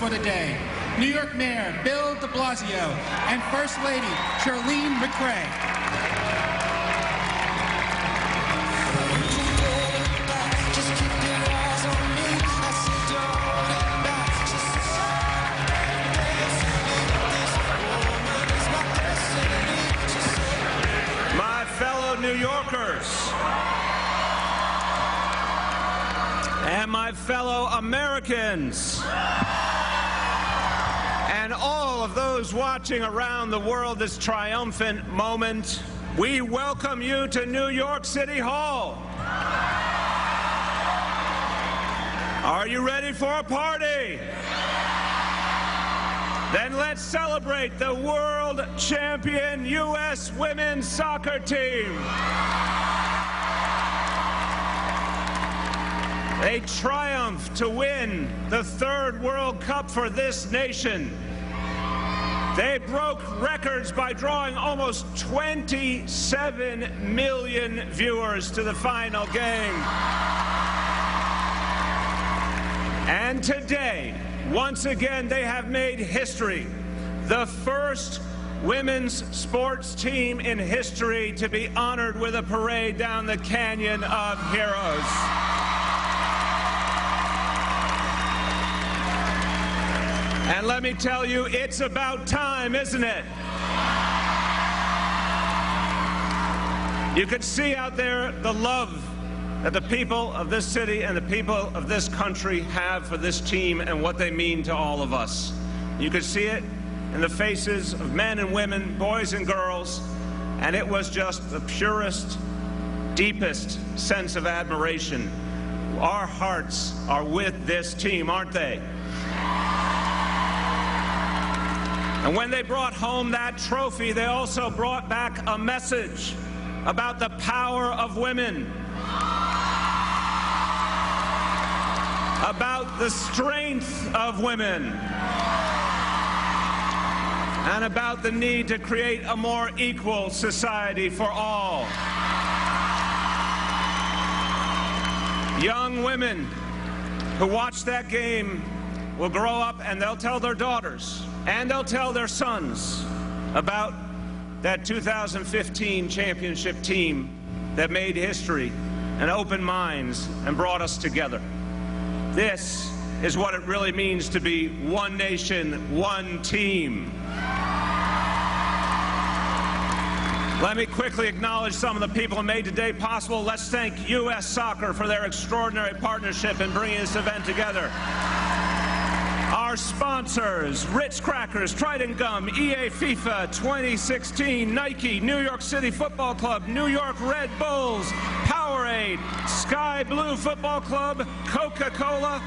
for the day, New York Mayor Bill de Blasio and First Lady Charlene McCray. New Yorkers and my fellow Americans and all of those watching around the world this triumphant moment, we welcome you to New York City Hall. Are you ready for a party? Then let's celebrate the world champion U.S. women's soccer team. They triumphed to win the third World Cup for this nation. They broke records by drawing almost 27 million viewers to the final game. And today, once again, they have made history. The first women's sports team in history to be honored with a parade down the Canyon of Heroes. And let me tell you, it's about time, isn't it? You can see out there the love that the people of this city and the people of this country have for this team and what they mean to all of us. You could see it in the faces of men and women, boys and girls, and it was just the purest, deepest sense of admiration. Our hearts are with this team, aren't they? And when they brought home that trophy, they also brought back a message about the power of women, about the strength of women, and about the need to create a more equal society for all. Young women who watch that game will grow up and they'll tell their daughters and they'll tell their sons about that 2015 championship team that made history and opened minds and brought us together. This is what it really means to be one nation, one team. Let me quickly acknowledge some of the people who made today possible. Let's thank U.S. Soccer for their extraordinary partnership in bringing this event together. Our sponsors, Ritz Crackers, Trident Gum, EA FIFA 2016, Nike, New York City Football Club, New York Red Bulls, Powerade, Sky Blue Football Club, Coca-Cola.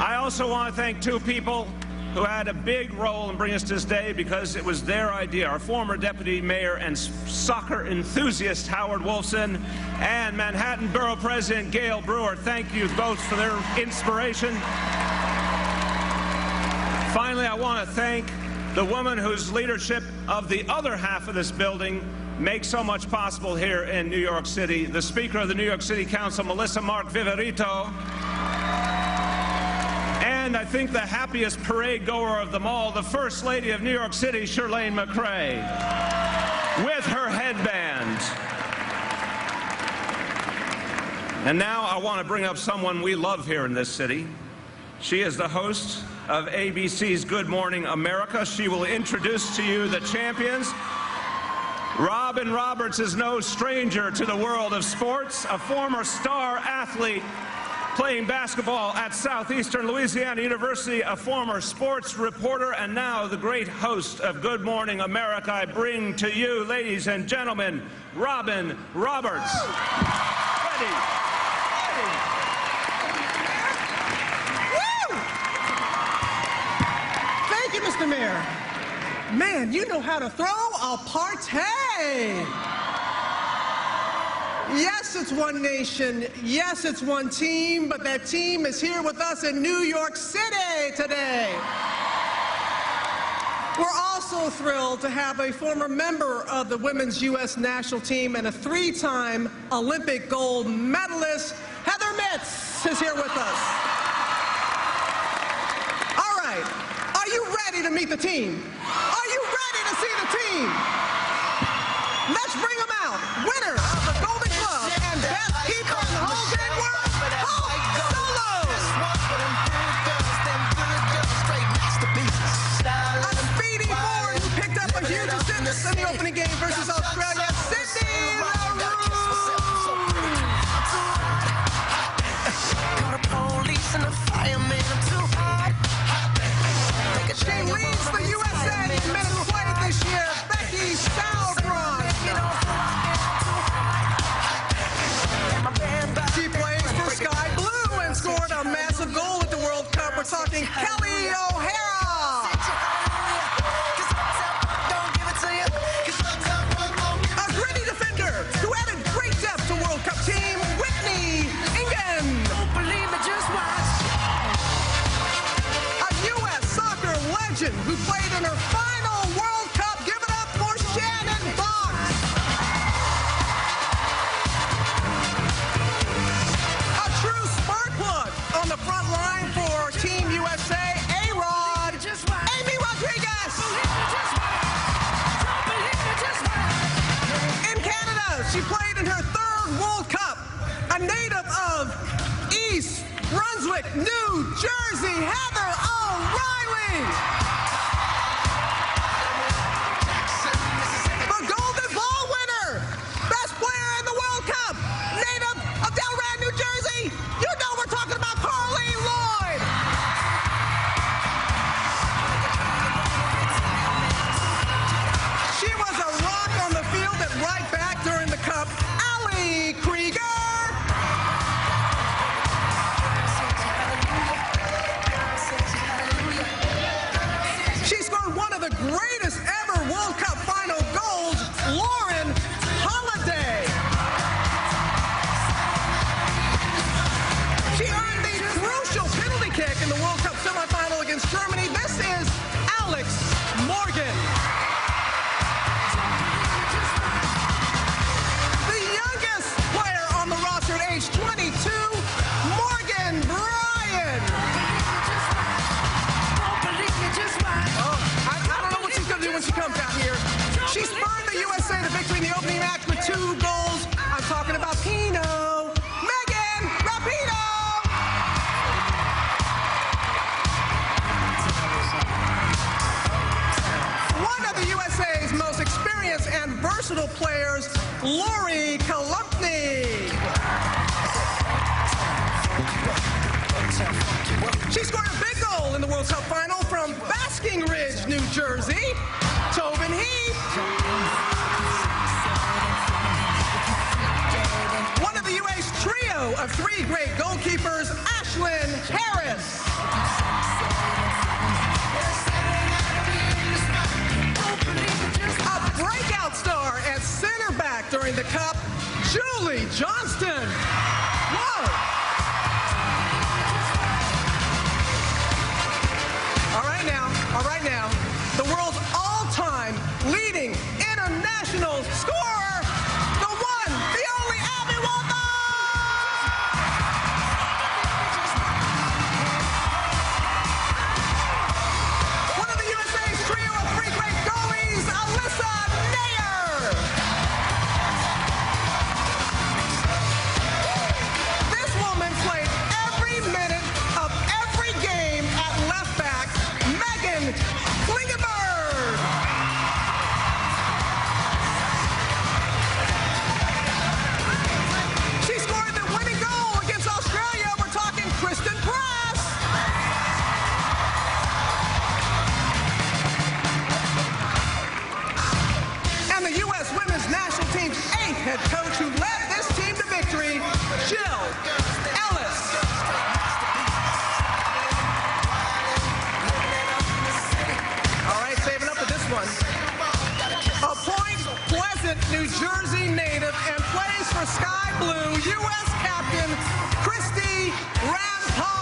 I also want to thank two people who had a big role in bringing us to this day because it was their idea. Our former Deputy Mayor and soccer enthusiast, Howard Wolfson, and Manhattan Borough President Gail Brewer. Thank you both for their inspiration. Finally, I want to thank the woman whose leadership of the other half of this building makes so much possible here in New York City, the Speaker of the New York City Council, Melissa Mark Viverito, and I think the happiest parade goer of them all, the First Lady of New York City, Charlene McCray, with her headband. And now I want to bring up someone we love here in this city. She is the host of ABC's Good Morning America. She will introduce to you the champions. Robin Roberts is no stranger to the world of sports, a former star athlete playing basketball at Southeastern Louisiana University, a former sports reporter, and now the great host of Good Morning America. I bring to you, ladies and gentlemen, Robin Roberts. Ready. Thank you, Mr. Mayor. Man, you know how to throw a party. Yes, it's one nation. Yes, it's one team, but that team is here with us in New York City today. We're also thrilled to have a former member of the women's U.S. national team and a three-time Olympic gold medalist. Heather Mitts is here with us. All right. to meet the team. Are you ready to see the team? Let's bring them out. Winner of the Golden Glove and best keeper in the whole dang world, Hulk Solo. A speedy forward who picked up a huge assist in the opening game versus Australia, Sydney LaRue. She leads the USA in minutes played this year, Becky Sauerbrunn. She plays for Sky Blue and scored a massive goal at the World Cup. We're talking Kelly O'Hara. A gritty defender who added great depth to World Cup team, Whitney Ingen. A U.S. soccer legend who played in her final World Cup. Give it up for Shannon Fox. A true spark plug on the front line for Team USA, A-Rod, Amy Rodriguez. In Canada, she played in her third World Cup. A native of East Brunswick, New Jersey, Heather O'Reilly. The Golden Ball winner, best player in the World Cup, native of Delran, New Jersey. You know we're talking about Carly Lloyd. She was a rock on the field and right back during the Cup, Ali Krieger. She scored one of the greatest ever World Cup final goals, Lauren Holiday. She earned the crucial penalty kick in the World Cup semifinal against Germany. This is Alex Morgan. The youngest player on the roster at age 22, Morgan Bryan. I don't know what she's going to do when she comes out here. She spurred the USA to victory in the opening match with 2 goals. I'm talking about Pino. Megan Rapinoe. One of the USA's most experienced and versatile players, Lori Kalumpny. She scored a big goal in the World Cup final from Basking Ridge, New Jersey, Tobin Heath. One of the UA's trio of 3 great goalkeepers, Ashlyn Harris. A breakout star at center back during the Cup, Julie Johnston. Whoa! All right now, the world's all-time leading international scorer, the one, the only Abby Walker! One of the USA's trio of 3 great goalies, Alyssa Nair. This woman played every minute of every game at left back. Megan Klingenberg. She scored the winning goal against Australia. We're talking Kristen Press. And the U.S. women's national team's 8th head coach who led this team to victory, Jill Ellis. All right, saving up for this one. A Point Pleasant, New Jersey native and plays for Sky Blue, U.S. captain Christy Rampol.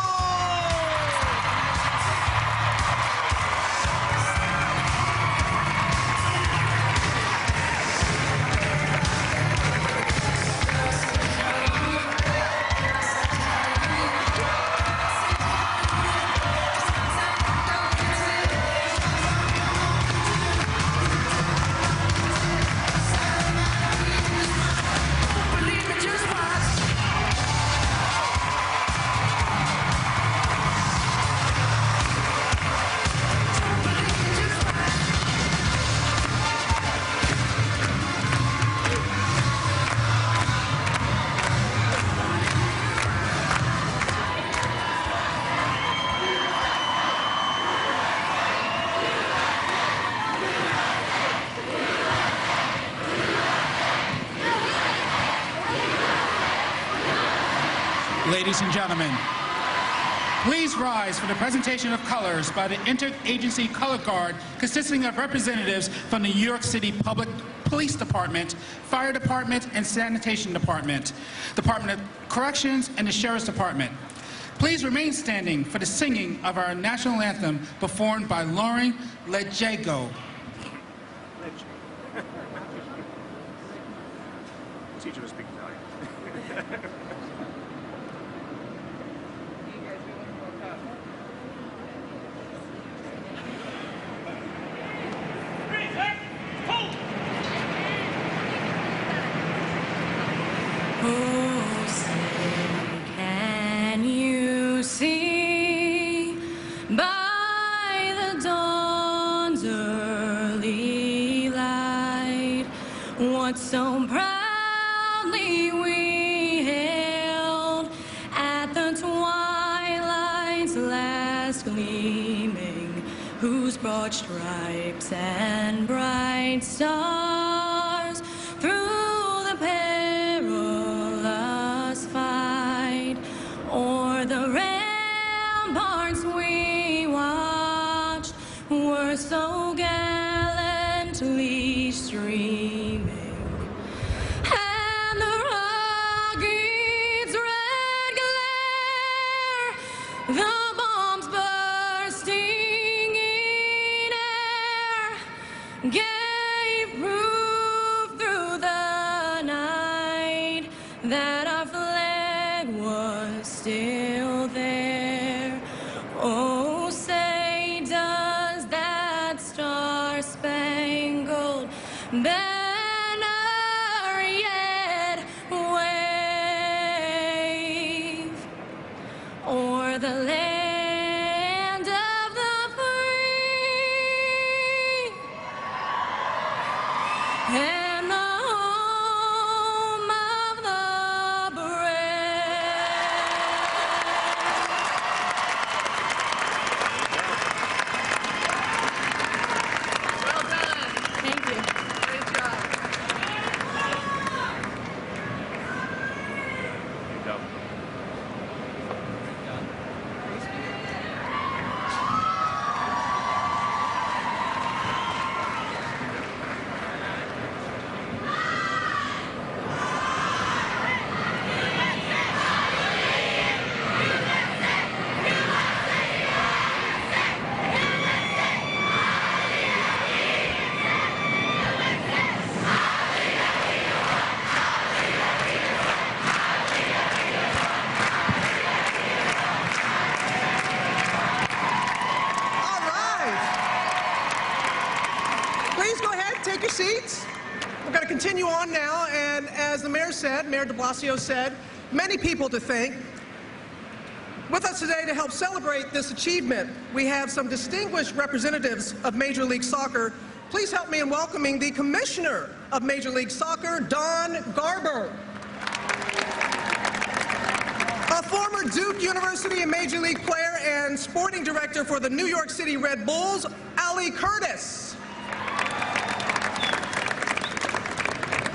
Ladies and gentlemen, please rise for the presentation of colors by the Interagency Color Guard, consisting of representatives from the New York City Public Police Department, Fire Department, and Sanitation Department, Department of Corrections, and the Sheriff's Department. Please remain standing for the singing of our national anthem performed by Lauren Lejego. Teacher to speak Italian. Oh, say, can you see by the dawn's early light what so proudly we hailed at the twilight's last gleaming, whose broad stripes and bright stars through the perilous fight o'er the ramparts we watched were so gallantly streaming, and the rocket's red glare, the bombs bursting in air, gave proof through the night that our flag was still there. Oh, say, does that star-spangled banner yet wave o'er the land of the free and the home of the brave? Well done. Thank you. Great job. Go. All right. Please go ahead, take your seats. We're going to continue on now, and as the mayor said, Mayor de Blasio said, many people to thank. With us today to help celebrate this achievement, we have some distinguished representatives of Major League Soccer. Please help me in welcoming the Commissioner of Major League Soccer, Don Garber. A former Duke University and Major League player and sporting director for the New York City Red Bulls, Ali Curtis.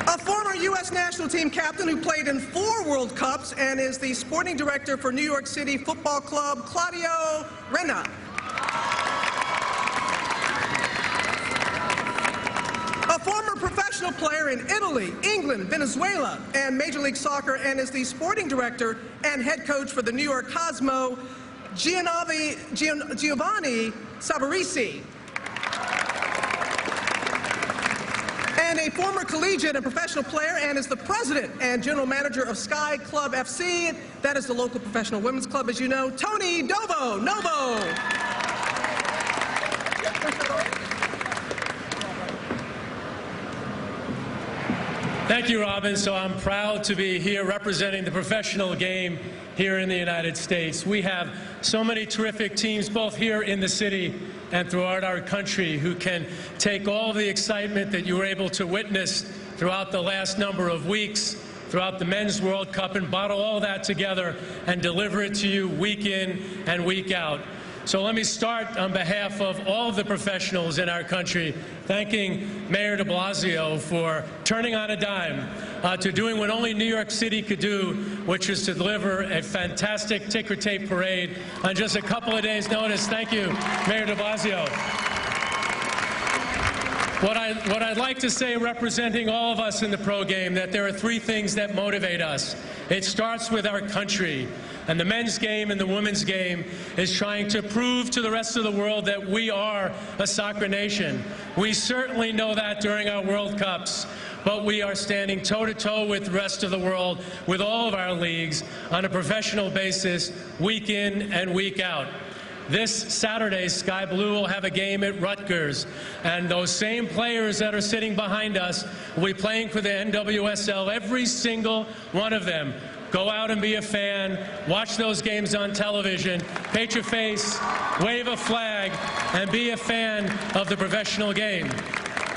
A former U.S. national team captain who played in 4 World Cups and is the sporting director for New York City Football Club, Claudio Reyna. A former professional player in Italy, England, Venezuela, and Major League Soccer, and is the sporting director and head coach for the New York Cosmo, Giovanni Savarese. And a former collegiate and professional player, and is the president and general manager of Sky Club FC. That is the local professional women's club, as you know, Tony Novo. Thank you, Robin. So I'm proud to be here representing the professional game here in the United States. We have so many terrific teams, both here in the city and throughout our country, who can take all the excitement that you were able to witness throughout the last number of weeks, throughout the Men's World Cup, and bottle all that together and deliver it to you week in and week out. So let me start on behalf of all of the professionals in our country, thanking Mayor de Blasio for turning on a dime, to doing what only New York City could do, which is to deliver a fantastic ticker tape parade on just a couple of days' notice. Thank you, Mayor de Blasio. What I'd like to say, representing all of us in the pro game, that there are three things that motivate us. It starts with our country. And the men's game and the women's game is trying to prove to the rest of the world that we are a soccer nation. We certainly know that during our World Cups, but we are standing toe-to-toe with the rest of the world, with all of our leagues, on a professional basis, week in and week out. This Saturday, Sky Blue will have a game at Rutgers, and those same players that are sitting behind us will be playing for the NWSL, every single one of them. Go out and be a fan, watch those games on television, paint your face, wave a flag, and be a fan of the professional game.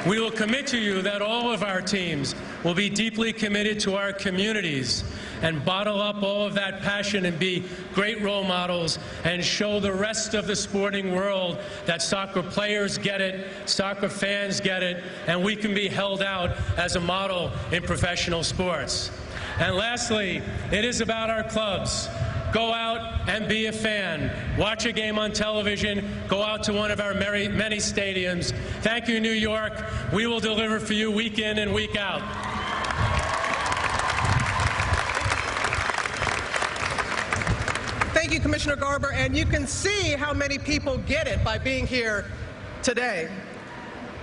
We will commit to you that all of our teams will be deeply committed to our communities and bottle up all of that passion and be great role models and show the rest of the sporting world that soccer players get it, soccer fans get it, and we can be held out as a model in professional sports. And lastly, it is about our clubs. Go out and be a fan. Watch a game on television. Go out to one of our many stadiums. Thank you, New York. We will deliver for you week in and week out. Thank you, Commissioner Garber. And you can see how many people get it by being here today.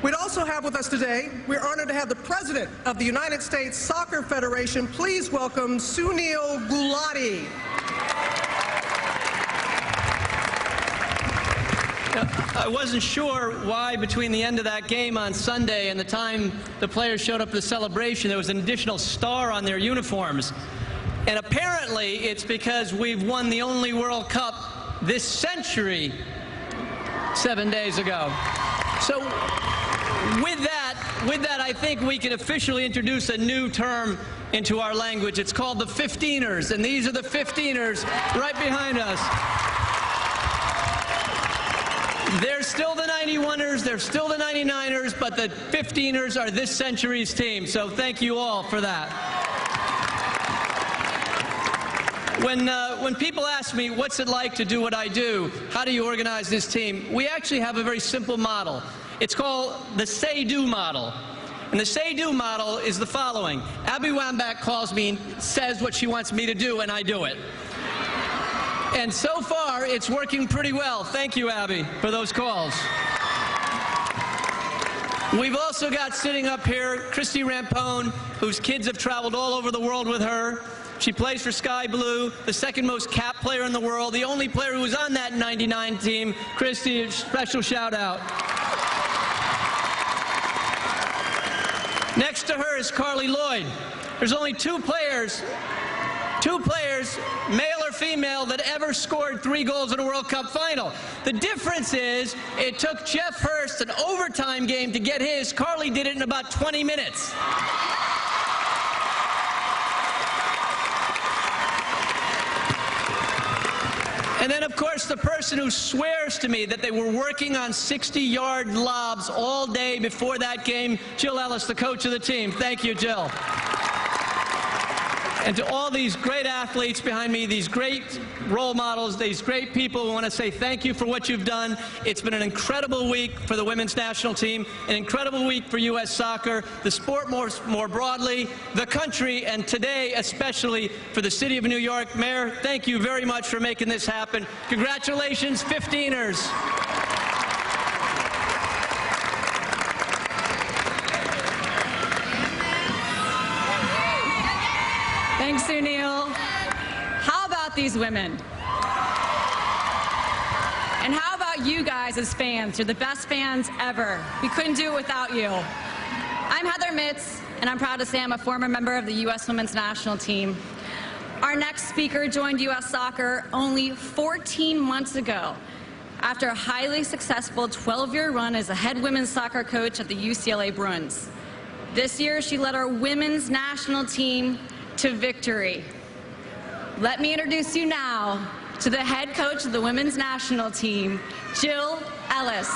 We'd also have with us today, we're honored to have the President of the United States Soccer Federation. Please welcome Sunil Gulati. I wasn't sure why between the end of that game on Sunday and the time the players showed up for the celebration, there was an additional star on their uniforms. And apparently it's because we've won the only World Cup this century 7 days ago. So with that, I think we can officially introduce a new term into our language. It's called the 15ers, and these are the 15ers right behind us. They're still the 91ers, they're still the 99ers, but the 15ers are this century's team, so thank you all for that. When people ask me, what's it like to do what I do, how do you organize this team, we actually have a very simple model. It's called the say-do model. And the say-do model is the following. Abby Wambach calls me and says what she wants me to do, and I do it. And so far, it's working pretty well. Thank you, Abby, for those calls. We've also got sitting up here Christy Rampone, whose kids have traveled all over the world with her. She plays for Sky Blue, the second most capped player in the world, the only player who was on that 99 team. Christy, special shout out. Next to her is Carly Lloyd. There's only two players, male or female, that ever scored 3 goals in a World Cup final. The difference is it took Jeff Hurst an overtime game to get his. Carly did it in about 20 minutes. And then, of course, the person who swears to me that they were working on 60-yard lobs all day before that game, Jill Ellis, the coach of the team. Thank you, Jill. And to all these great athletes behind me, these great role models, these great people, we want to say thank you for what you've done. It's been an incredible week for the women's national team, an incredible week for U.S. soccer, the sport more broadly, the country, and today especially for the city of New York. Mayor, thank you very much for making this happen. Congratulations, 15ers. Thanks, Sunil. How about these women? And how about you guys as fans? You're the best fans ever. We couldn't do it without you. I'm Heather Mitz, and I'm proud to say I'm a former member of the U.S. Women's National Team. Our next speaker joined U.S. Soccer only 14 months ago after a highly successful 12-year run as a head women's soccer coach at the UCLA Bruins. This year, she led our women's national team to victory. Let me introduce you now to the head coach of the women's national team, Jill Ellis.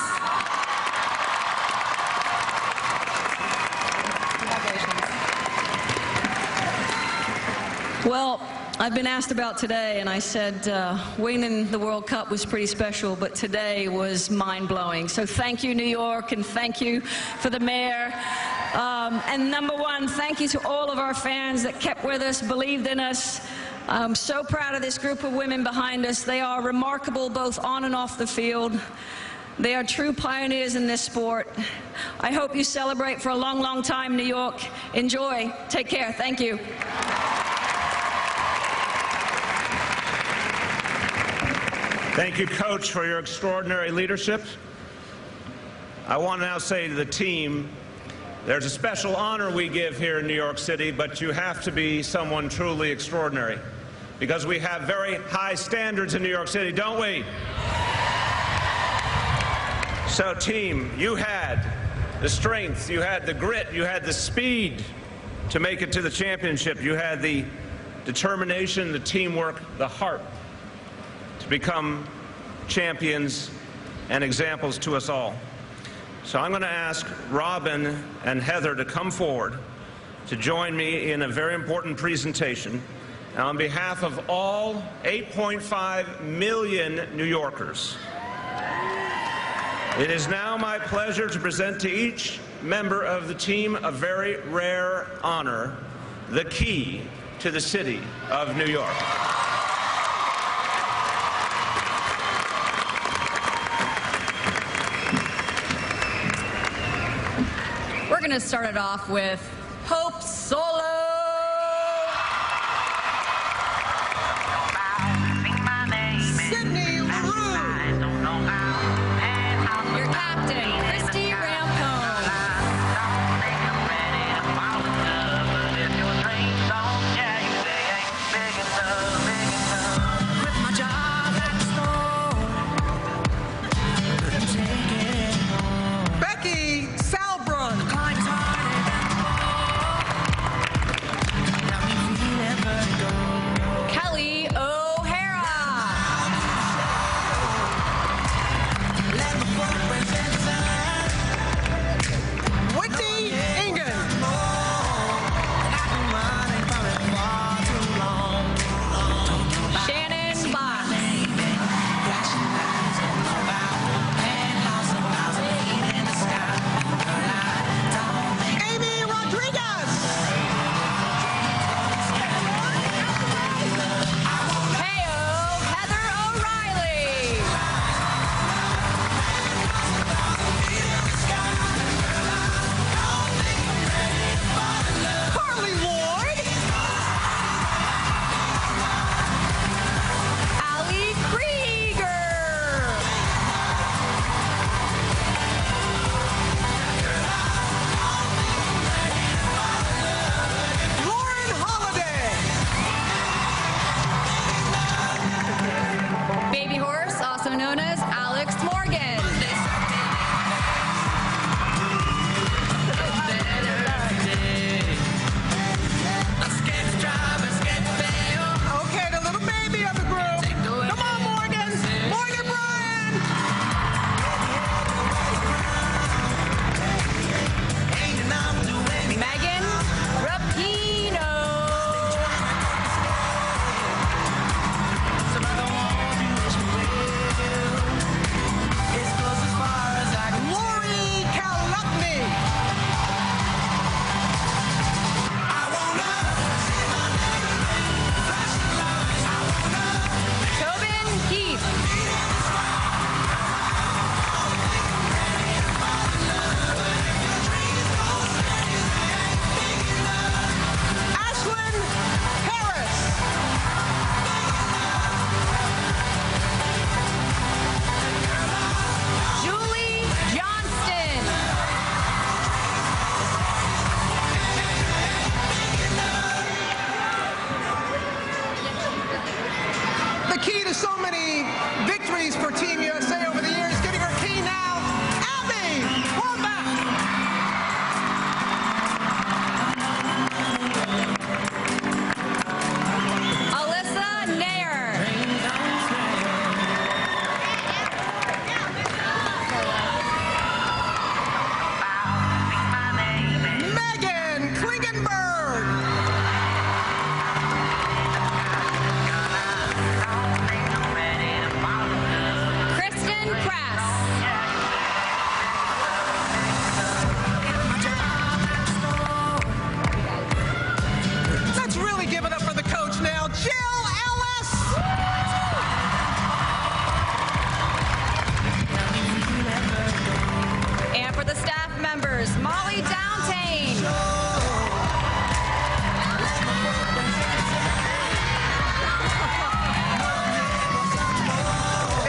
Well, I've been asked about today, and I said winning the World Cup was pretty special, but today was mind-blowing. So thank you, New York, and thank you for the mayor. And number one, thank you to all of our fans that kept with us, believed in us. I'm so proud of this group of women behind us. They are remarkable both on and off the field. They are true pioneers in this sport. I hope you celebrate for a long, long time, New York. Enjoy. Take care. Thank you. Thank you, Coach, for your extraordinary leadership. I want to now say to the team, there's a special honor we give here in New York City, but you have to be someone truly extraordinary, because we have very high standards in New York City, don't we? So, team, you had the strength, you had the grit, you had the speed to make it to the championship. You had the determination, the teamwork, the heart to become champions and examples to us all. So I'm going to ask Robin and Heather to come forward to join me in a very important presentation. And on behalf of all 8.5 million New Yorkers, it is now my pleasure to present to each member of the team a very rare honor, the key to the city of New York. We're going to start it off with Hope Solo. Sydney LaRue. Your captain, Christy Rampone. Becky Salbrun. Molly Downtain.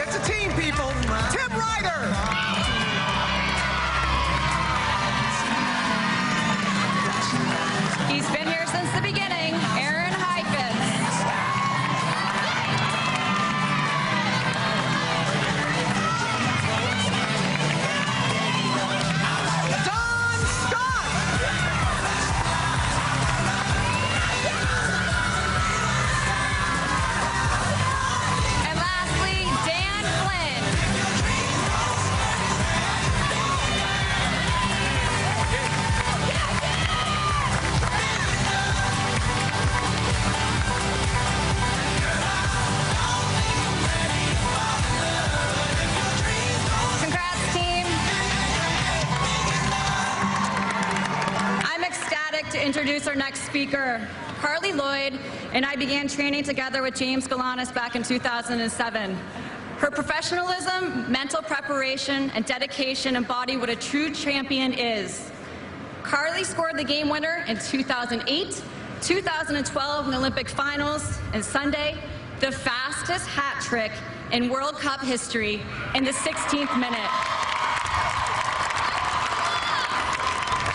It's a team, people. Tim Ryder. He's been here since the beginning. Aaron Heifetz. Don Scott. And lastly, Dan Flynn. Congrats, team. I'm ecstatic to introduce our next speaker. Carly Lloyd and I began training together with James Galanis back in 2007. Her professionalism, mental preparation, and dedication embody what a true champion is. Carly scored the game winner in 2008, 2012 in the Olympic finals, and Sunday, the fastest hat trick in World Cup history in the 16th minute.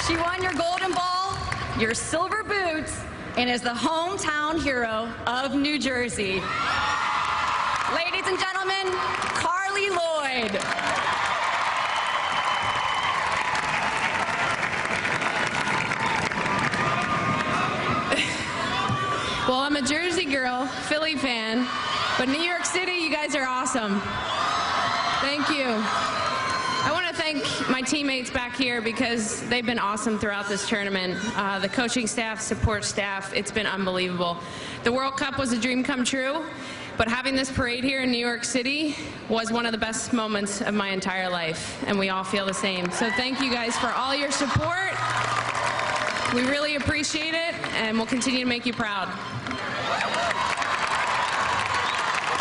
She won your golden ball, your silver boots, and is the hometown hero of New Jersey. Ladies and gentlemen, Carly Lloyd. Well, I'm a Jersey girl, Philly fan, but New York City, you guys are awesome. Thank you. I want to thank my teammates back here because they've been awesome throughout this tournament. The coaching staff, support staff, it's been unbelievable. The World Cup was a dream come true, but having this parade here in New York City was one of the best moments of my entire life, and we all feel the same. So thank you guys for all your support. We really appreciate it, and we'll continue to make you proud.